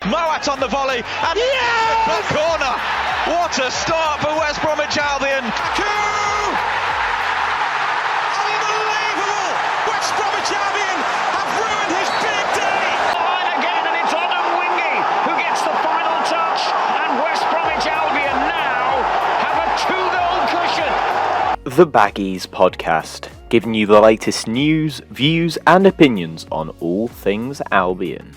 Moat on the volley, and the corner. What a start for West Bromwich Albion. Unbelievable! West Bromwich Albion have ruined his big day. Line again, and it's Adam Wingy who gets the final touch, and West Bromwich Albion now have a 2-goal cushion. The Baggies Podcast, giving you the latest news, views and opinions on all things Albion.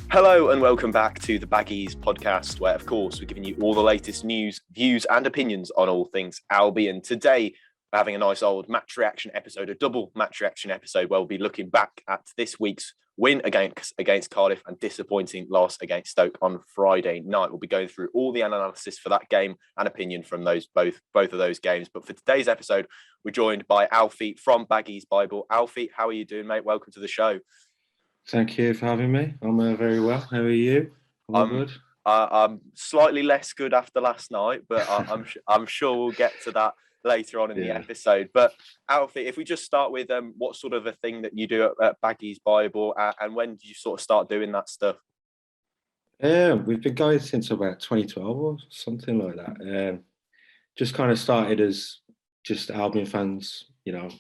Hello and welcome back to the Baggies Podcast, where of course we're giving you all the latest news, views and opinions on all things Albion. Today we're having a nice old match reaction episode, a double match reaction episode where we'll be looking back at this week's win against Cardiff and disappointing loss against Stoke on Friday night. We'll be going through all the analysis for that game and opinion from those both of those games. But for today's episode, we're joined by Alfie from Baggies Bible. Alfie, how are you doing, mate? Welcome to the show. Thank you for having me. I'm very well. How are you? I'm good. I'm slightly less good after last night, but I'm sure we'll get to that later on in the episode. But Alfie, if we just start with what sort of a thing that you do at Baggies Bible, and when did you sort of start doing that stuff? We've been going since about 2012 or something like that. Just kind of started as just Albion fans,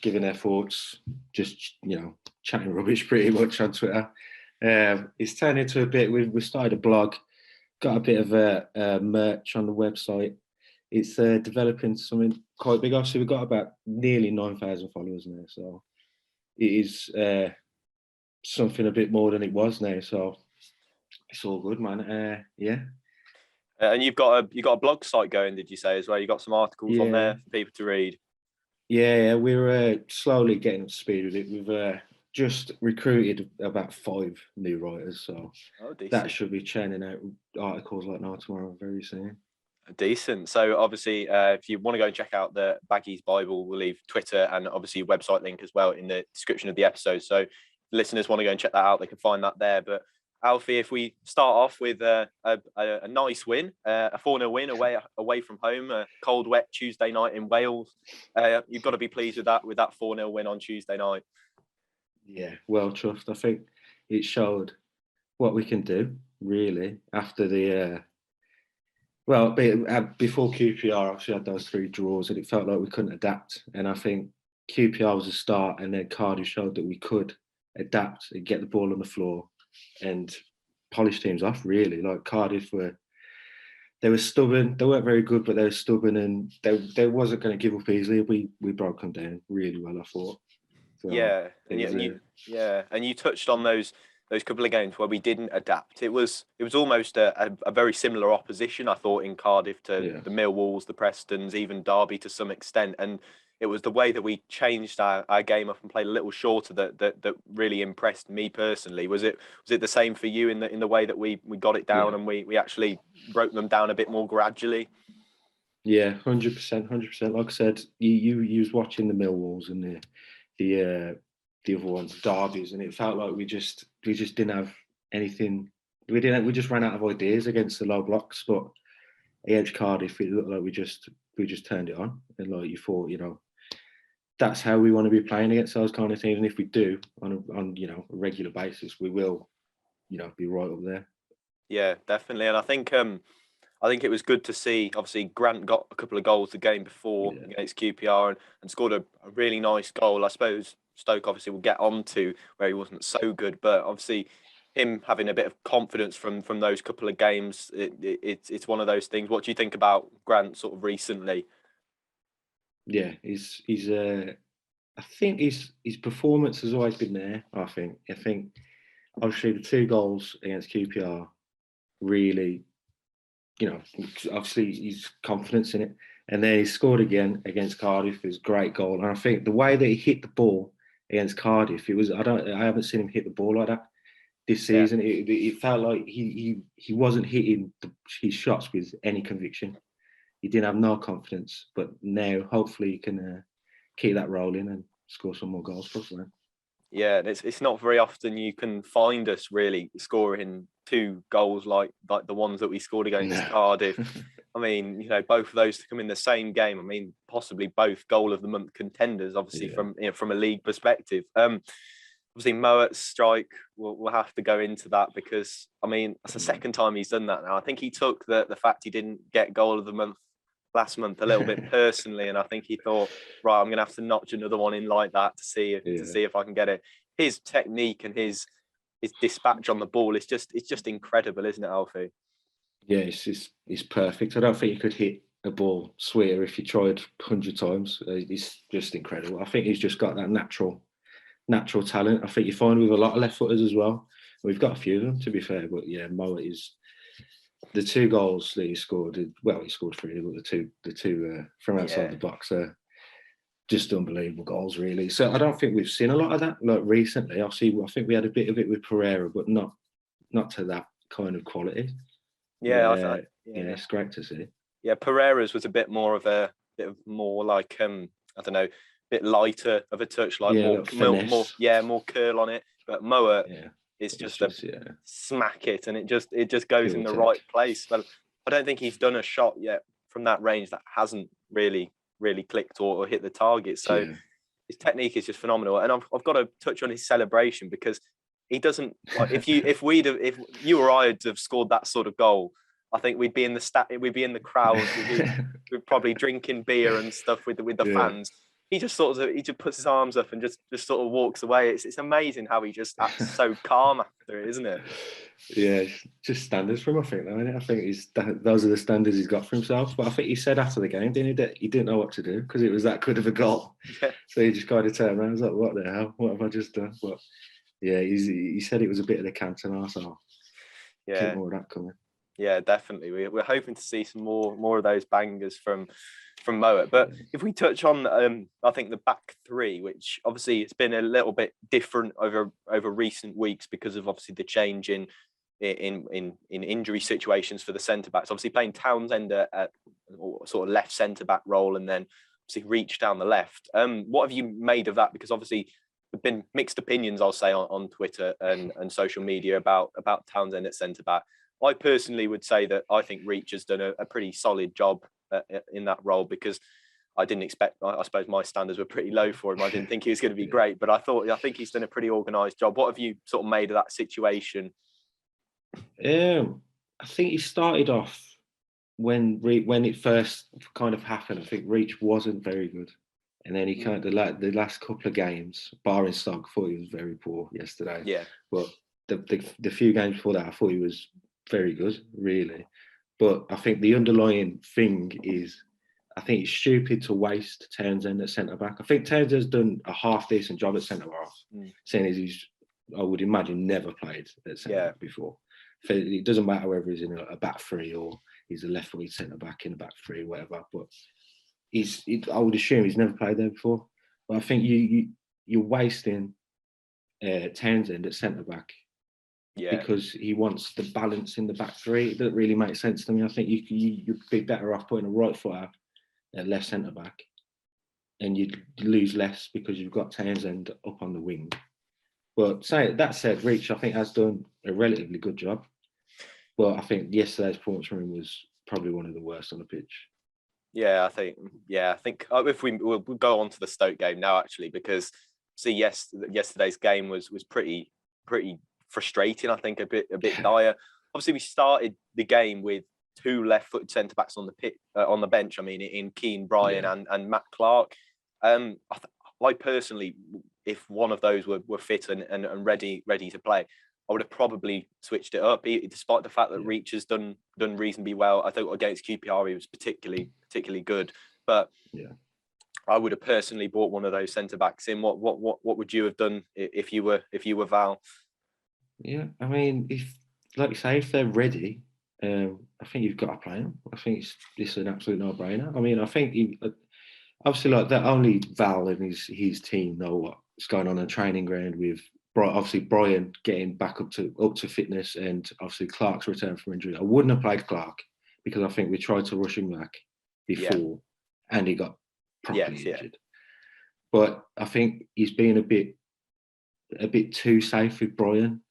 giving their thoughts, just, chatting rubbish pretty much on Twitter. It's turned into a bit, we started a blog, got a bit of a merch on the website. It's developing something quite big. Obviously, we've got about nearly 9,000 followers now. So it is something a bit more than it was now. So it's all good, man. And you've got a blog site going, did you say, as well? You got some articles on there for people to read. Yeah, we're slowly getting up to speed with it. We've just recruited about 5 new writers, so that should be churning out articles like now tomorrow very soon. Decent. So obviously, if you want to go and check out the Baggies Bible, we'll leave Twitter and obviously website link as well in the description of the episode. So if listeners want to go and check that out, they can find that there. But Alfie, if we start off with a nice win, a 4-0 win away from home, a cold, wet Tuesday night in Wales, you've got to be pleased with that 4-0 win on Tuesday night. Yeah, well chuffed. I think it showed what we can do, really, after the... before QPR, obviously had those 3 draws and it felt like we couldn't adapt. And I think QPR was a start, and then Cardiff showed that we could adapt and get the ball on the floor and polish teams off, really. Like Cardiff they were stubborn. They weren't very good, but they were stubborn, and they wasn't going to give up easily. We broke them down really well, I thought. So and you touched on those couple of games where we didn't adapt. It was almost a very similar opposition, I thought, in Cardiff to the Millwalls, the Prestons, even Derby to some extent. And it was the way that we changed our game up and played a little shorter that really impressed me personally. Was it the same for you in the way that we got it down and we actually broke them down a bit more gradually? Yeah, 100%. Like I said, you was watching the Millwalls and the other ones, Derbies, and it felt like we just didn't have anything. We just ran out of ideas against the low blocks, but against Cardiff, it looked like we just turned it on, and like you thought, that's how we want to be playing against those kind of teams. And if we do on a regular basis, we will, be right up there. Yeah, definitely. And I think it was good to see. Obviously, Grant got a couple of goals the game before against QPR and scored a really nice goal. I suppose Stoke obviously will get on to where he wasn't so good, but obviously him having a bit of confidence from those couple of games, it's one of those things. What do you think about Grant sort of recently? Yeah, he's I think his performance has always been there. I think obviously the 2 goals against QPR really, obviously his confidence in it, and then he scored again against Cardiff. It was a great goal, and I think the way that he hit the ball against Cardiff, I haven't seen him hit the ball like that this season. It felt like he wasn't hitting his shots with any conviction. He didn't have no confidence, but now hopefully he can keep that rolling and score some more goals for us. Yeah, it's not very often you can find us really scoring 2 goals like the ones that we scored against Cardiff. I mean, both of those to come in the same game. I mean, possibly both goal of the month contenders, obviously from a league perspective. Obviously, Moat's strike, we'll have to go into that because, I mean, that's the second time he's done that now. I think he took the fact he didn't get goal of the month last month a little bit personally, and I think he thought, right, I'm going to have to notch another one in like that to see if I can get it. His technique and his dispatch on the ball is just incredible, isn't it, Alfie? Yeah, it's perfect. I don't think you could hit a ball sweeter if you tried 100 times. It's just incredible. I think he's just got that natural talent. I think you find with a lot of left footers as well. We've got a few of them, to be fair, but yeah, Moat is the 2 goals that he scored. Well, he scored 3, but the two from outside the box are just unbelievable goals, really. So I don't think we've seen a lot of that like recently. I think we had a bit of it with Pereira, but not to that kind of quality. Yeah, it's great to see. Yeah, Pereira's was a bit more like I don't know, bit lighter of a touch, like more curl on it. But Moat is just smack it, and it just goes in the right place. But I don't think he's done a shot yet from that range that hasn't really clicked or hit the target. So his technique is just phenomenal. And I've got to touch on his celebration because he doesn't. Like, if you or I had have scored that sort of goal, I think we'd be in the crowd, we'd probably drinking beer and stuff with the fans. He just puts his arms up and just sort of walks away. It's amazing how he just acts so calm after it, isn't it? Yeah, just standards for him, I think, though, isn't it? I think those are the standards he's got for himself. But I think he said after the game, didn't he, that he didn't know what to do because it was that good of a goal. Yeah. So he just kind of turned around and was like, what the hell? What have I just done? But yeah, he said it was a bit of the Cantona, so keep more of that coming. Yeah, definitely. We're hoping to see some more of those bangers from Moat. But if we touch on, I think the back three, which obviously it's been a little bit different over recent weeks because of obviously the change in injury situations for the centre backs. Obviously playing Townsend at sort of left centre back role, and then obviously Reach down the left. What have you made of that? Because obviously there've been mixed opinions, I'll say, on Twitter and social media about Townsend at centre back. I personally would say that I think Reach has done a pretty solid job in that role, because I didn't expect, I suppose my standards were pretty low for him. I didn't think he was going to be great, but I think he's done a pretty organised job. What have you sort of made of that situation? I think he started off when it first kind of happened. I think Reach wasn't very good, and then he kind of the last couple of games, barring Stoke, I thought he was very poor yesterday. Yeah, but the few games before that, I thought he was very good, really. But I think the underlying thing is, I think it's stupid to waste Townsend at centre back. I think Townsend's done a half decent job at centre half, seeing as he's, I would imagine, never played at centre back before. It doesn't matter whether he's in a back three or he's a left-footed centre back in a back three, whatever. But I would assume he's never played there before. But I think you're wasting Townsend at centre back. Yeah. Because he wants the balance in the back three. It doesn't really make sense to me. I think you'd be better off putting a right footer at left centre back, and you'd lose less because you've got Townsend up on the wing. But that said, Reach, I think, has done a relatively good job. But I think yesterday's performance from him was probably one of the worst on the pitch. I think if we'll go on to the Stoke game now, actually, because yesterday's game was pretty frustrating. I think a bit dire. Obviously, we started the game with two left-footed centre backs on the bench. I mean, in Keane Bryan and Matt Clark. I personally, if one of those were fit and ready to play, I would have probably switched it up. Despite the fact that Reach has done reasonably well, I thought against QPR he was particularly good. But I would have personally bought one of those centre backs in. What would you have done if you were Val? Yeah, I mean, if, like you say, if they're ready, I think you've got to play them. I think it's an absolute no-brainer. I mean, I think obviously, like, that only Val and his team know what's going on training ground with. Obviously, Bryan getting back up to fitness, and obviously Clark's return from injury. I wouldn't have played Clark because I think we tried to rush him back before, and he got properly injured. But I think he's been a bit too safe with Bryan.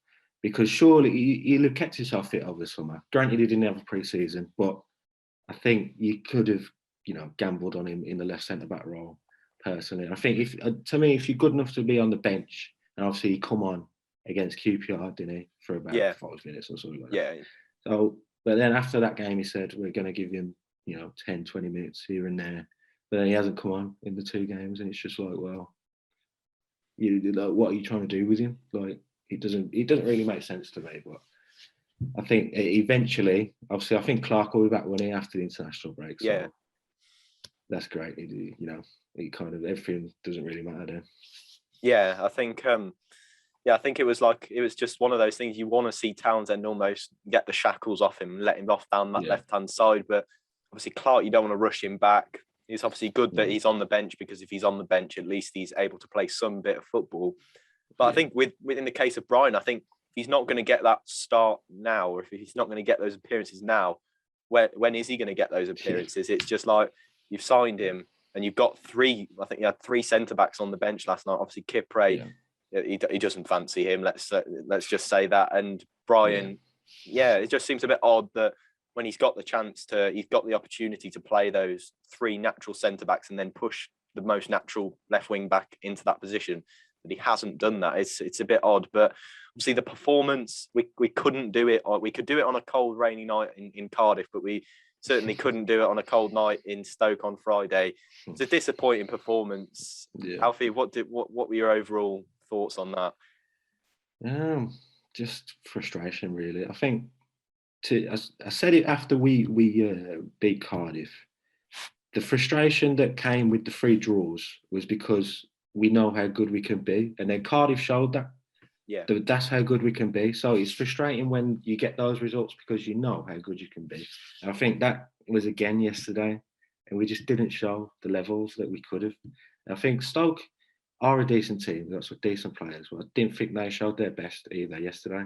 Because surely he'll have kept himself fit over the summer. Granted, he didn't have a pre-season, but I think you could have, gambled on him in the left centre-back role, personally. I think if you're good enough to be on the bench And obviously he come on against QPR, didn't he, for about 5 minutes or something like that. Yeah. So, but then after that game, he said, we're going to give him, 10, 20 minutes here and there. But then he hasn't come on in the 2 games. And it's just like, well, what are you trying to do with him? Like, it doesn't really make sense to me. But I think eventually, obviously, I think Clark will be back running after the international break. So Yeah. that's great. It kind of, everything doesn't really matter then. Yeah, I think I think it was just one of those things. You want to see Townsend almost get the shackles off him and let him off down that left-hand side. But obviously Clark, you don't want to rush him back. It's obviously good that he's on the bench, because if he's on the bench, at least he's able to play some bit of football. But I think within the case of Brian, I think if he's not going to get that start now, or if he's not going to get those appearances now, when is he going to get those appearances? It's just like, you've signed him and you've got 3, I think you had 3 centre-backs on the bench last night. Obviously Kipre, he doesn't fancy him. Let's just say that. And Brian, it just seems a bit odd that when he's got the opportunity to play those 3 natural centre-backs and then push the most natural left wing back into that position, that he hasn't done that. It's a bit odd. But obviously the performance, we couldn't do it. We could do it on a cold, rainy night in Cardiff, but we certainly couldn't do it on a cold night in Stoke on Friday. It's a disappointing performance. Alfie, what were your overall thoughts on that? Just frustration, really. I think I said it after we beat Cardiff. The frustration that came with the 3 draws was because we know how good we can be, and then Cardiff showed that. Yeah, that's how good we can be. So it's frustrating when you get those results because you know how good you can be. And I think that was again yesterday, and we just didn't show the levels that we could have. And I think Stoke are a decent team. They've got some decent players, but I didn't think they showed their best either yesterday.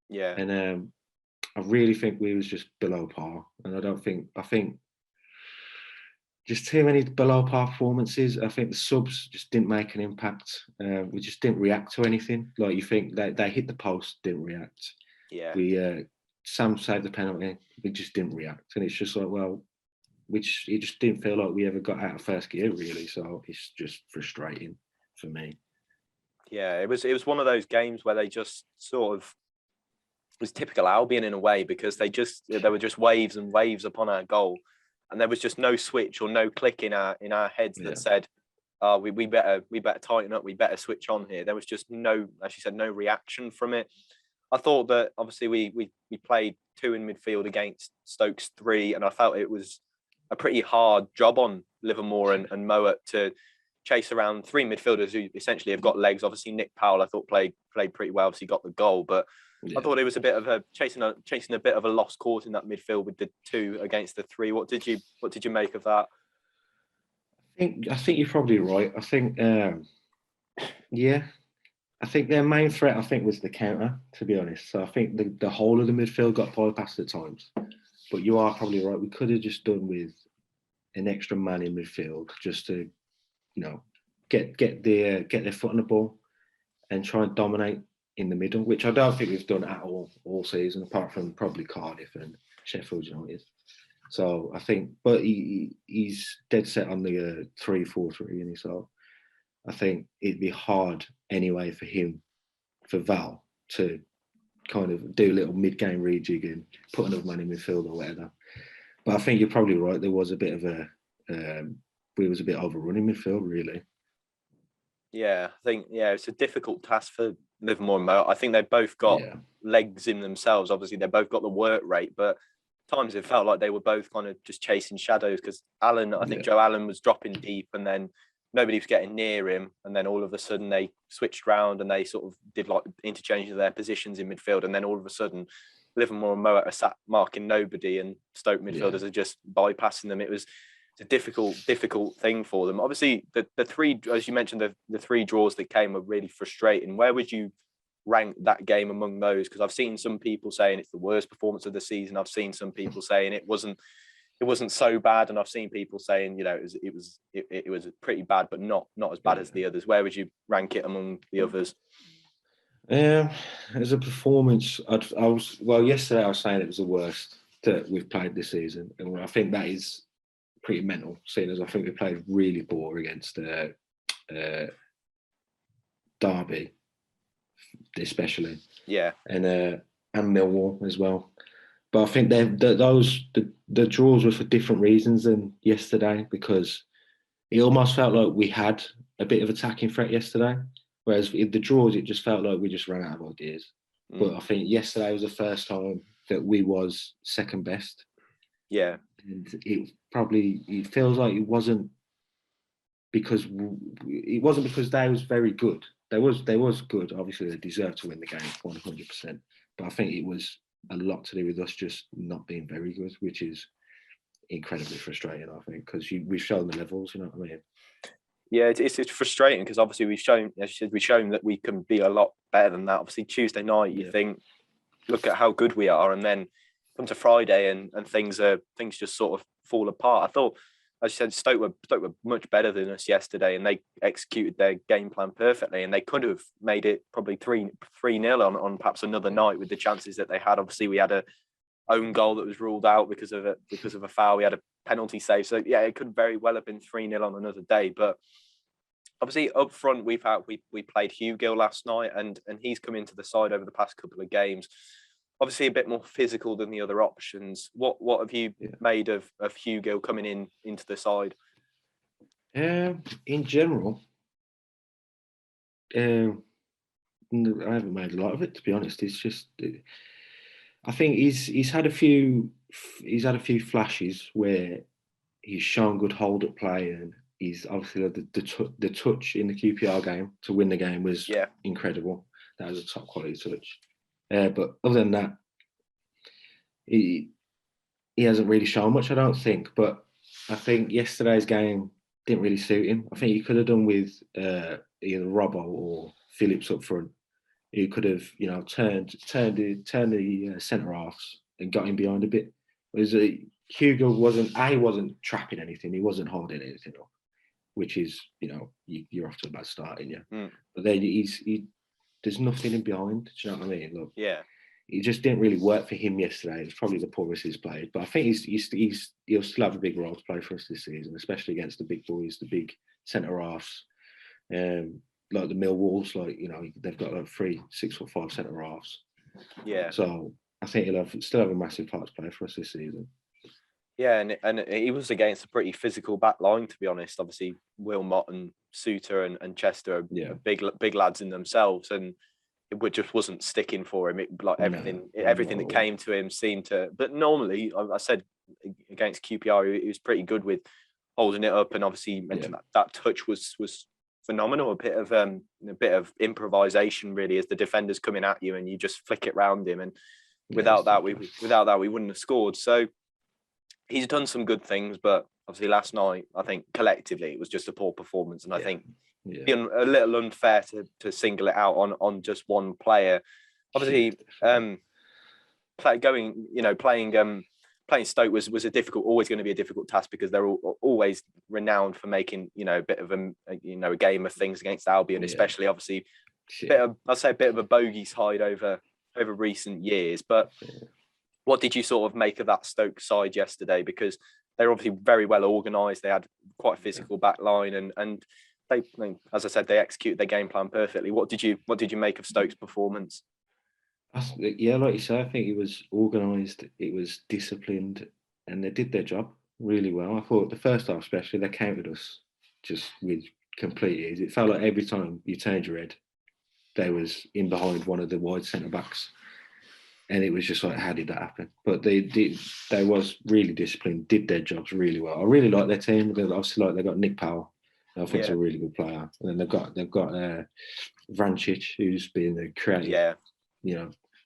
Yeah. And I really think we was just below par. And I think just too many below par performances. I think the subs just didn't make an impact. We just didn't react to anything. Like, you think they hit the post, didn't react. Yeah. Sam saved the penalty. We just didn't react. And it's just like, well, it just didn't feel like we ever got out of first gear, really. So it's just frustrating for me. Yeah, it was one of those games where they just sort of, it was typical Albion in a way, because there were just waves and waves upon our goal, and there was just no switch or no click in our heads that said, we better tighten up, we better switch on here. There was just no, as you said, no reaction from it. I thought that obviously we played 2 in midfield against Stoke's 3, and I felt it was a pretty hard job on Livermore and Mowat to chase around 3 midfielders who essentially have got legs. Obviously Nick Powell, I thought played pretty well, obviously got the goal, but I thought it was a bit of a chasing a bit of a lost cause in that midfield with the 2 against the 3. What did you make of that? I think you're probably right. I think I think their main threat, was the counter, to be honest. So I think the whole of the midfield got bypassed at times. But you are probably right. We could have just done with an extra man in midfield just to, get their foot on the ball and try and dominate in the middle, which I don't think we've done at all season, apart from probably Cardiff and Sheffield United. So I think, but he's dead set on the 3-4-3, and so I think it'd be hard anyway for Val to kind of do a little mid-game rejig and put another man in midfield or whatever. But I think you're probably right. There was a bit of we was a bit overrun in midfield, really. Yeah, I think it's a difficult task for Livermore and Mo. I think they've both got legs in themselves. Obviously, they've both got the work rate, but at times it felt like they were both kind of just chasing shadows, because I think Joe Allen was dropping deep, and then nobody was getting near him, and then all of a sudden they switched round and they sort of did like interchange of their positions in midfield, and then all of a sudden Livermore and Moat are sat marking nobody, and Stoke midfielders are just bypassing them. It's a difficult thing for them. Obviously, the 3, as you mentioned, the 3 draws that came were really frustrating. Where would you rank that game among those? Because I've seen some people saying it's the worst performance of the season. I've seen some people saying it wasn't so bad, and I've seen people saying it was pretty bad, but not as bad as the others. Where would you rank it among the others? As a performance, yesterday I was saying it was the worst that we've played this season, and I think that is pretty mental, seeing as I think we played really poor against Derby, especially. Yeah. And Millwall as well. But I think the draws were for different reasons than yesterday, because it almost felt like we had a bit of attacking threat yesterday. Whereas in the draws, it just felt like we just ran out of ideas. But I think yesterday was the first time that we was second best. Yeah. And it feels like it wasn't because they was very good. They was good. Obviously, they deserved to win the game 100%. But I think it was a lot to do with us just not being very good, which is incredibly frustrating, I think, because we've shown the levels, you know what I mean? Yeah, it's frustrating because obviously we've shown, as you said, we've shown that we can be a lot better than that. Obviously, Tuesday night, you think, look at how good we are, and then come to Friday and things just sort of fall apart. I thought, as you said, Stoke were much better than us yesterday, and they executed their game plan perfectly, and they could have made it probably 3-0 on perhaps another night with the chances that they had. Obviously, we had a own goal that was ruled out because of a foul. We had a penalty save, so yeah, it could very well have been 3-0 on another day. But obviously, up front, we played Hugill last night, and he's come into the side over the past couple of games. Obviously, a bit more physical than the other options. What have you made of Hugill coming into the side? In general, I haven't made a lot of it, to be honest. It's just, I think he's had a few flashes where he's shown good hold up play, and he's obviously the touch in the QPR game to win the game was incredible. That was a top quality touch. But other than that, he hasn't really shown much, I don't think. But I think yesterday's game didn't really suit him. I think he could have done with either Robbo or Phillips up front. He could have, turned the centre halves and got him behind a bit. Whereas Hugo wasn't trapping anything. He wasn't holding anything up, which is, you're off to a bad start, in you. But then there's nothing in behind. Do you know what I mean? Look, it just didn't really work for him yesterday. It's probably the poorest he's played. But I think he'll still have a big role to play for us this season, especially against the big boys, the big centre halves. Like the Millwalls, they've got like 3 6'5" centre halves. Yeah. So I think he'll still have a massive part to play for us this season. Yeah, and he was against a pretty physical back line, to be honest. Obviously, Wilmot and Suter and Chester are big lads in themselves, and it just wasn't sticking for him. Everything that came to him seemed to. But normally, I said against QPR, he was pretty good with holding it up, and obviously you mentioned that touch was phenomenal. A bit of improvisation, really, as the defender's coming at you, and you just flick it round him. And without that, we wouldn't have scored. So he's done some good things, but obviously last night, I think collectively it was just a poor performance, and I think being a little unfair to single it out on just one player. Obviously, playing Stoke was always going to be a difficult task, because they're always renowned for making a bit of a game of things against Albion, especially obviously I'd say a bit of a bogey side over recent years. But what did you sort of make of that Stoke side yesterday? Because they're obviously very well organised. They had quite a physical back line, and they, as I said, they executed their game plan perfectly. What did you make of Stoke's performance? Yeah, like you said, I think it was organised, it was disciplined, and they did their job really well. I thought the first half especially, they countered us just with complete ease. It felt like every time you turned your head, they was in behind one of the wide centre-backs. And it was just like, how did that happen? But they was really disciplined, did their jobs really well. I really like their team. Obviously, they got Nick Powell. I think he's a really good player. And then they've got Vrancic, who's been a creative,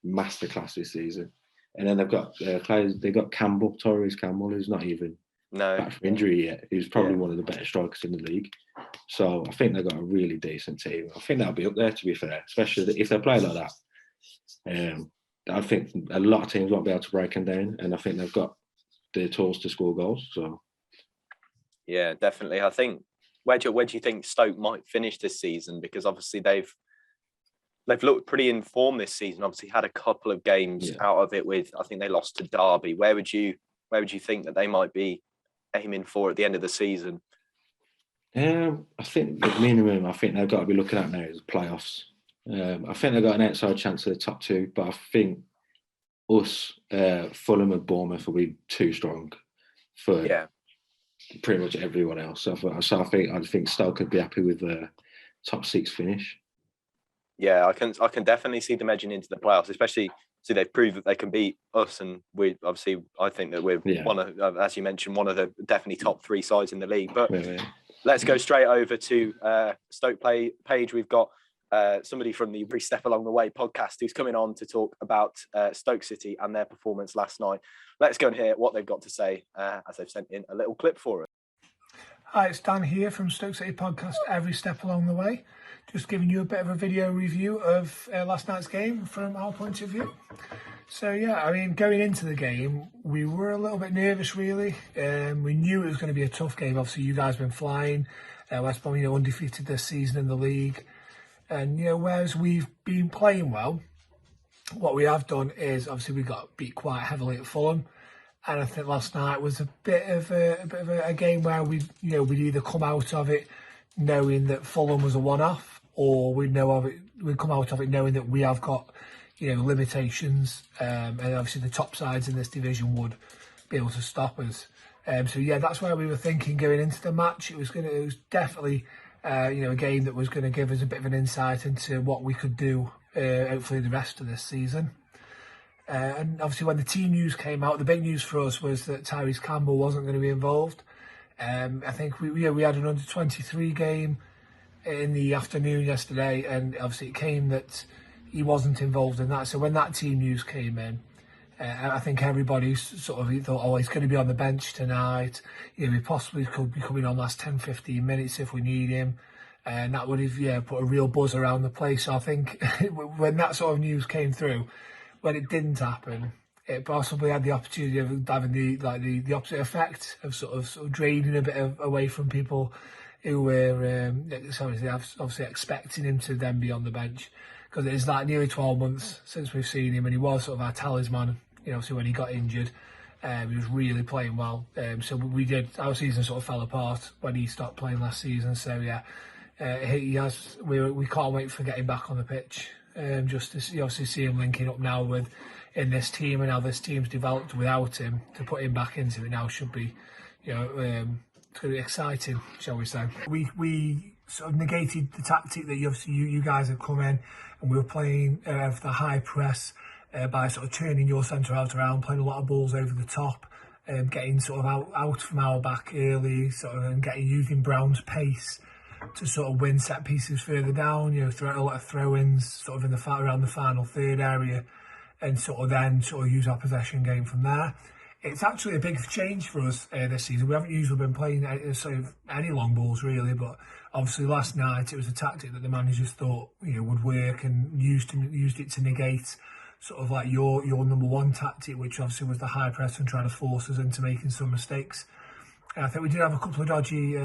masterclass this season. And then they've got players. They've got Torres Campbell, who's not even back from injury yet. Who's probably one of the better strikers in the league. So I think they've got a really decent team. I think that'll be up there, to be fair, especially if they play like that. I think a lot of teams won't be able to break them down, and I think they've got the tools to score goals. So, yeah, definitely. I think where do you think Stoke might finish this season? Because obviously they've looked pretty in form this season. Obviously had a couple of games out of it with, I think they lost to Derby. Where would you think that they might be aiming for at the end of the season? I think the minimum they've got to be looking at now is playoffs. I think they've got an outside chance of the top two, but I think us, Fulham and Bournemouth will be too strong for pretty much everyone else. So I think Stoke could be happy with the top 6 finish. Yeah, I can definitely see them edging into the playoffs, especially they've proved that they can beat us, and we obviously I think that we're one of, as you mentioned, one of the definitely top 3 sides in the league. But let's go straight over to Stoke page. We've got somebody from the Step Along the Way podcast who's coming on to talk about Stoke City and their performance last night. Let's go and hear what they've got to say as they've sent in a little clip for us. Hi, it's Dan here from Stoke City Podcast, Every Step Along the Way. Just giving you a bit of a video review of last night's game from our point of view. So, yeah, I mean, going into the game, we were a little bit nervous, really. We knew it was going to be a tough game. Obviously, you guys have been flying. West Brom, undefeated this season in the league. And, whereas we've been playing well, what we have done is, obviously, we got beat quite heavily at Fulham. And I think last night was a bit of a game where we'd either come out of it knowing that Fulham was a one-off, or we'd come out of it knowing that we have got, limitations, and obviously the top sides in this division would be able to stop us. So yeah, that's where we were thinking going into the match. It was definitely, a game that was going to give us a bit of an insight into what we could do, hopefully the rest of this season. And obviously when the team news came out, the big news for us was that Tyrese Campbell wasn't going to be involved. I think we had an under-23 game in the afternoon yesterday, and obviously it came that he wasn't involved in that. So when that team news came in, I think everybody sort of thought, oh, he's going to be on the bench tonight. He possibly could be coming on last 10, 15 minutes if we need him. And that would have put a real buzz around the place. So I think when that sort of news came through, when it didn't happen, it possibly had the opportunity of having the opposite effect of sort of draining a bit away from people who were obviously expecting him to then be on the bench, because it is like nearly 12 months since we've seen him, and he was sort of our talisman. So when he got injured, he was really playing well. So our season sort of fell apart when he stopped playing last season. So yeah, we can't wait for getting back on the pitch. Just to see him linking up now in this team, and how this team's developed without him, to put him back into it now should be, it's going to be exciting, shall we say. We sort of negated the tactic that you guys have come in, and we were playing for the high press by sort of turning your centre out around, playing a lot of balls over the top, getting sort of out from our back early, and using Brown's pace to sort of win set pieces further down, throw a lot of throw-ins sort of around the final third area, and then use our possession game from there. It's actually a big change for us this season. We haven't usually been playing any long balls really, but obviously last night it was a tactic that the managers thought would work, and used it to negate sort of like your number one tactic, which obviously was the high press and trying to force us into making some mistakes. And I think we did have a couple of dodgy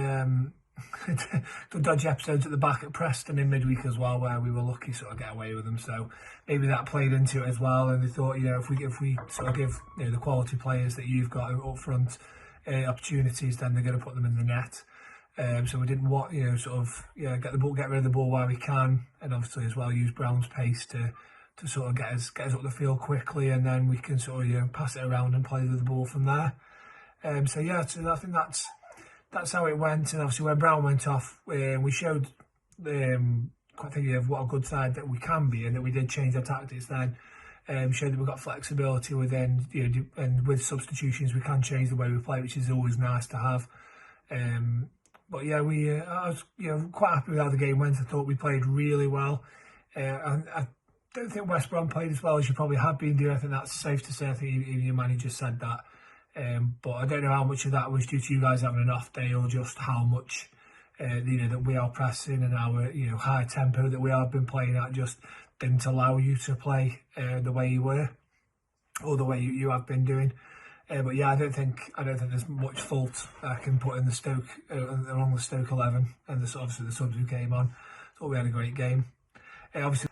episodes at the back at Preston in midweek as well, where we were lucky to sort of get away with them. So maybe that played into it as well, and they thought, if we sort of give the quality players that you've got up front opportunities, then they're going to put them in the net. So we didn't want get rid of the ball where we can, and obviously as well use Brown's pace to sort of get us up the field quickly, and then we can sort of pass it around and play with the ball from there. So I think that's how it went. And obviously when Brown went off, we showed quite thinking of what a good side that we can be, and that we did change our tactics then. Showed that we've got flexibility within, and with substitutions we can change the way we play, which is always nice to have. But yeah, I was quite happy with how the game went. I thought we played really well. And I don't think West Brom played as well as you probably have been doing. I think that's safe to say. I think even your manager said that. But I don't know how much of that was due to you guys having an off day, or just how much that we are pressing, and our high tempo that we have been playing at just didn't allow you to play the way you were, or the way you have been doing. But yeah, I don't think there's much fault I can put in the Stoke along the Stoke 11, and obviously the subs who came on. Thought we had a great game. Obviously,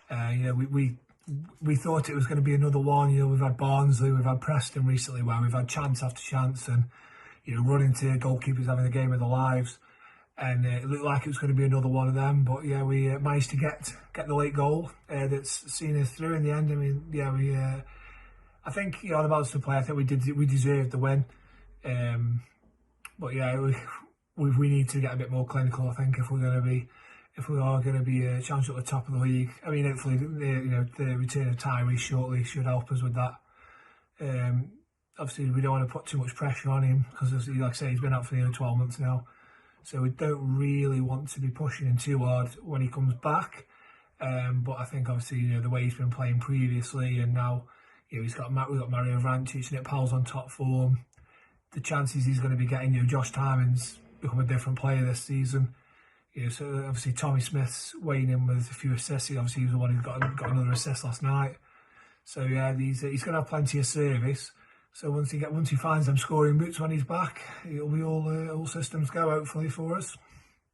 we thought it was going to be another one. We've had Barnsley, we've had Preston recently, where we've had chance after chance, and run into goalkeepers having the game of their lives. and it looked like it was going to be another one of them. But yeah, we managed to get the late goal that's seen us through in the end. I mean, yeah, I think on about to play, I think we deserved the win. But yeah, we need to get a bit more clinical. I think if we are going to be challenged at the top of the league. I mean, hopefully, the return of Tyree shortly should help us with that. Obviously, we don't want to put too much pressure on him because, like I say, he's been out for nearly 12 months now. So we don't really want to be pushing him too hard when he comes back. But I think obviously, the way he's been playing previously, and now we've got Mario Vrancic, Nick Powell's on top form. The chances he's going to be getting, Josh Timing's become a different player this season. So obviously Tommy Smith's weighing in with a few assists. Obviously he was the one who got another assist last night. So yeah, he's going to have plenty of service. So once he finds them scoring boots when he's back, it'll be all systems go hopefully for us.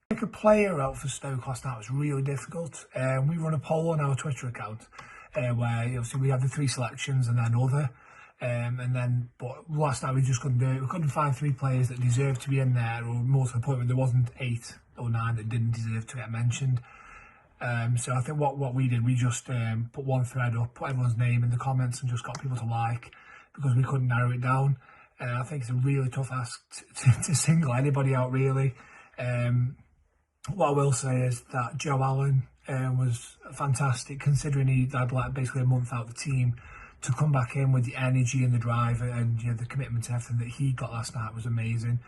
Pick a player out for Stoke last night was really difficult. We run a poll on our Twitter account where obviously we had the 3 selections and then other. But last night we just couldn't do it. We couldn't find 3 players that deserved to be in there, or more to the point where there wasn't 8 or 9 that didn't deserve to get mentioned. So I think what we did, we just put one thread up, put everyone's name in the comments and just got people to like, because we couldn't narrow it down. I think it's a really tough ask to single anybody out, really. What I will say is that Joe Allen was fantastic, considering he had basically a month out of the team. To come back in with the energy and the drive and the commitment to everything that he got last night was amazing.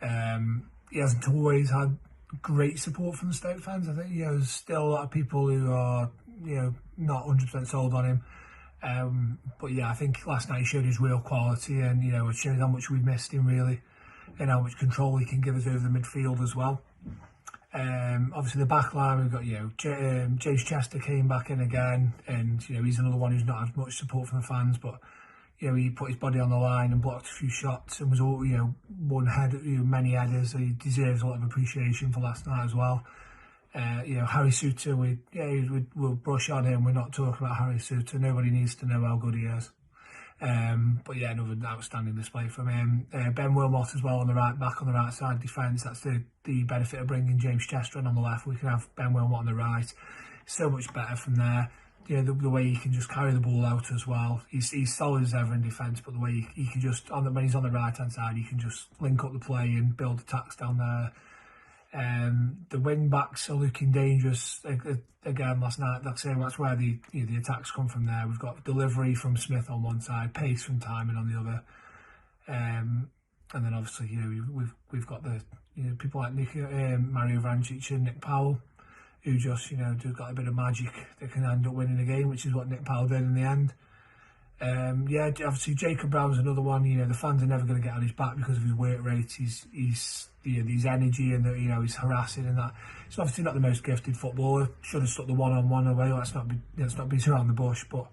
He hasn't always had great support from the Stoke fans. I think there's still a lot of people who are not 100% sold on him. But yeah, I think last night he showed his real quality, and it showed how much we missed him really, and how much control he can give us over the midfield as well. Obviously the back line, we've got James Chester came back in again, and he's another one who's not had much support from the fans, but he put his body on the line and blocked a few shots and was all one head, many headers, so he deserves a lot of appreciation for last night as well. Harry Souttar, we'll brush on him. We're not talking about Harry Souttar. Nobody needs to know how good he is. But yeah, another outstanding display from him. Ben Wilmot as well on the right back, on the right side defence. That's the benefit of bringing James Chester in on the left. We can have Ben Wilmot on the right. So much better from there. The way he can just carry the ball out as well. He's solid as ever in defence, but the way he can just when he's on the right hand side, he can just link up the play and build attacks down there. The wing backs are looking dangerous again last night. That's where the attacks come from. There we've got delivery from Smith on one side, pace from Timing on the other, and then obviously we've got the people like Mario Vrancic and Nick Powell, who just do got a bit of magic that can end up winning a game, which is what Nick Powell did in the end. Obviously Jacob Brown's another one. The fans are never going to get on his back because of his work rate. He's his energy, and he's harassing and that. He's obviously not the most gifted footballer. Should have stuck the one-on-one away. Let's not be around the bush. But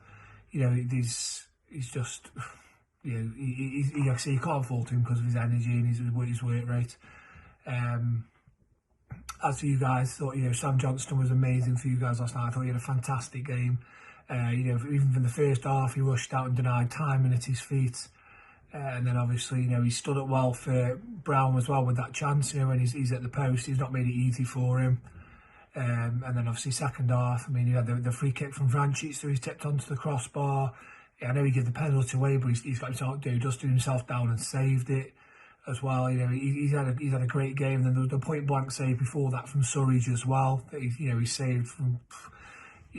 he's just you can't fault him because of his energy and his work rate. As for you guys, thought Sam Johnston was amazing for you guys last night. I thought he had a fantastic game. Even from the first half, he rushed out and denied Timing at his feet. And then obviously, he stood up well for Brown as well with that chance. When he's at the post, he's not made it easy for him. And then obviously second half, he had the free kick from Vrancic, so he's tipped onto the crossbar. I know he gave the penalty away, but he's got to dusted himself down and saved it as well. He's had a great game. Then there was the point blank save before that from Surridge as well. That he saved from.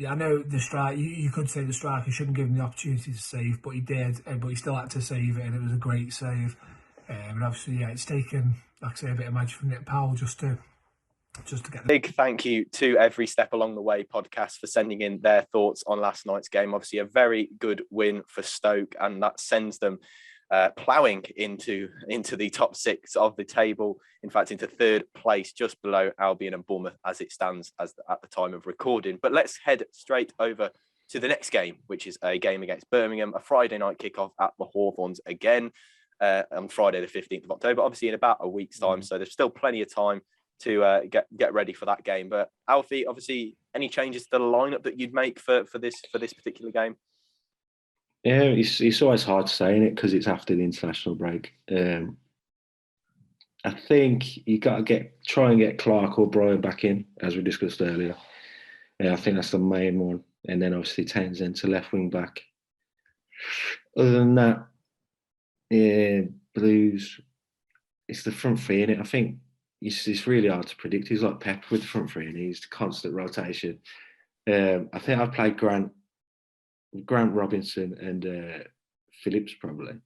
I know the strike. You could say the striker shouldn't give him the opportunity to save, but he did. But he still had to save it, and it was a great save. And obviously, it's taken, like I say, a bit of magic from Nick Powell just to get. Big thank you to Every Step Along the Way podcast for sending in their thoughts on last night's game. Obviously, a very good win for Stoke, and that sends them ploughing into the top 6 of the table. In fact, into 3rd place, just below Albion and Bournemouth as it stands at the time of recording. But let's head straight over to the next game, which is a game against Birmingham, a Friday night kickoff at the Hawthorns again on Friday the 15th of October, obviously in about a week's time. So there's still plenty of time to get ready for that game. But Alfie, obviously, any changes to the lineup that you'd make for this particular game? Yeah, it's always hard to say, innit, because it's after the international break. I think you got to try and get Clark or Brian back in, as we discussed earlier. I think that's the main one. And then obviously Townsend to left wing back. Other than that, Blues, it's the front three, innit? I think it's really hard to predict. He's like Pep with the front three, and he's constant rotation. I think I've played Grant Robinson, and Phillips probably. I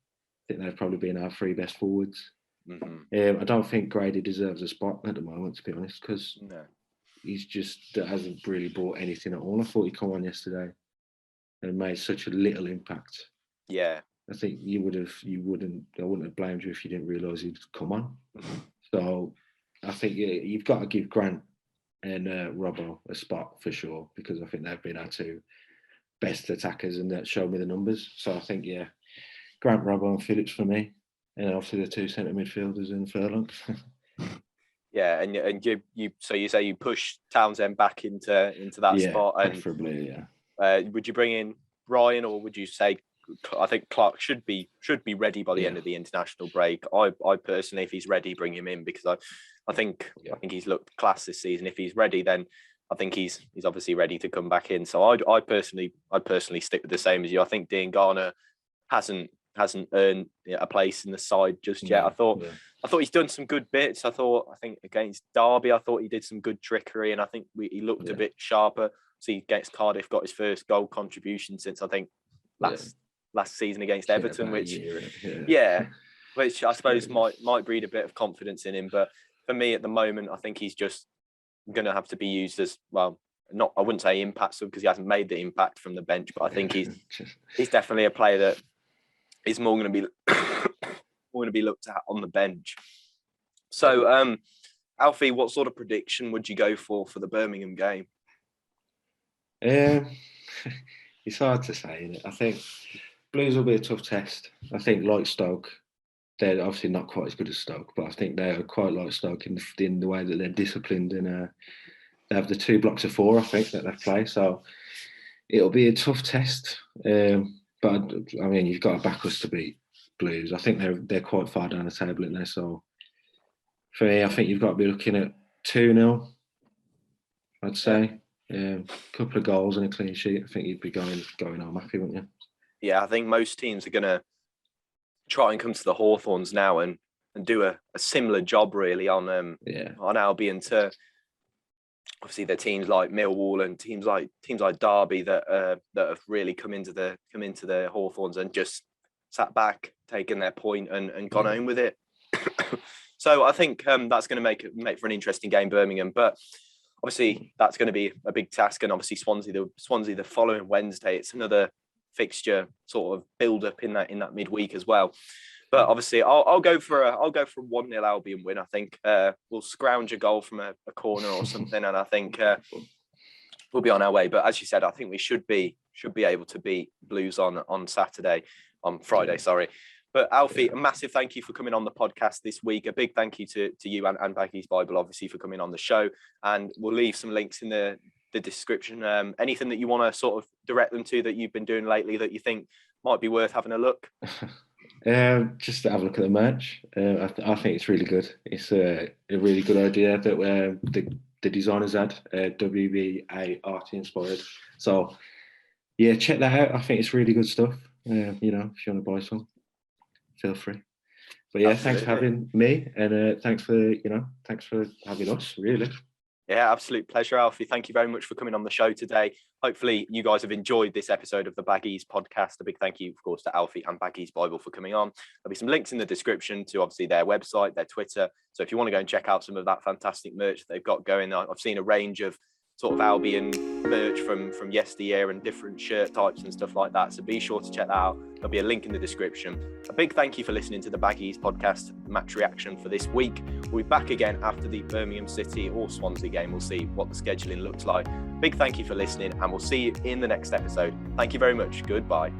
think they've probably been our three best forwards. I don't think Grady deserves a spot at the moment, to be honest, because he's just hasn't really brought anything at all. I thought he'd come on yesterday and made such a little impact. Yeah. I think I wouldn't have blamed you if you didn't realise he'd come on. So I think you've got to give Grant and Robbo a spot for sure, because I think they've been our two best attackers and that showed me the numbers. So I think, Grant, Robbo and Phillips for me. And obviously the two centre midfielders in Furlong. Yeah, and you say you push Townsend back into that spot, and preferably, would you bring in Ryan, or would you say I think Clark should be ready by the end of the international break? I personally, if he's ready, bring him in, because I think he's looked class this season. If he's ready, then I think he's obviously ready to come back in. So I'd personally stick with the same as you. I think Dean Garner hasn't earned a place in the side just yet. I thought he's done some good bits. I think against Derby, I thought he did some good trickery, and I think he looked a bit sharper. See, against Cardiff, got his first goal contribution since I think last season against Everton, which I suppose might breed a bit of confidence in him. But for me at the moment, I think he's just going to have to be used as well. I wouldn't say impact sub, because he hasn't made the impact from the bench, but I think he's definitely a player that is more going to be looked at on the bench. So, Alfie, what sort of prediction would you go for the Birmingham game? It's hard to say, isn't it? I think Blues will be a tough test. I think, like Stoke, they're obviously not quite as good as Stoke, but I think they are quite like Stoke in the way that they're disciplined, and they have the 2 blocks of 4, I think, that they play. So it'll be a tough test. But I mean, you've got to back us to beat Blues. I think they're quite far down the table in there. So for me, I think you've got to be looking at 2-0. I'd say a couple of goals and a clean sheet. I think you'd be going home happy, wouldn't you? Yeah, I think most teams are going to try and come to the Hawthorns now and do a similar job really on Albion to. Obviously, there are teams like Millwall and teams like Derby that have really come into the Hawthorns and just sat back, taken their point and gone home with it. So I think that's going to make for an interesting game, Birmingham. But obviously, that's going to be a big task. And obviously, Swansea the following Wednesday. It's another fixture sort of build up in that midweek as well. But obviously, I'll go for a 1-0 Albion win. I think we'll scrounge a goal from a corner or something, and I think we'll be on our way. But as you said, I think we should be able to beat Blues on Friday. Sorry. But Alfie, a massive thank you for coming on the podcast this week. A big thank you to you and Baggies Bible, obviously, for coming on the show. And we'll leave some links in the description. Anything that you want to sort of direct them to that you've been doing lately that you think might be worth having a look? Just to have a look at the merch. I think it's really good. It's a really good idea that the designers had, WBA Arty inspired. So yeah, check that out. I think it's really good stuff. If you want to buy some, feel free. But yeah, absolutely. Thanks for having me, and thanks for having us, really. Yeah, absolute pleasure, Alfie. Thank you very much for coming on the show today. Hopefully you guys have enjoyed this episode of the Baggies Podcast. A big thank you, of course, to Alfie and Baggies Bible for coming on. There'll be some links in the description to obviously their website, their Twitter. So if you want to go and check out some of that fantastic merch that they've got going, I've seen a range of sort of Albion merch from yesteryear and different shirt types and stuff like that. So be sure to check that out. There'll be a link in the description. A big thank you for listening to the Baggies Podcast match reaction for this week. We'll be back again after the Birmingham City or Swansea game. We'll see what the scheduling looks like. Big thank you for listening, and we'll see you in the next episode. Thank you very much. Goodbye.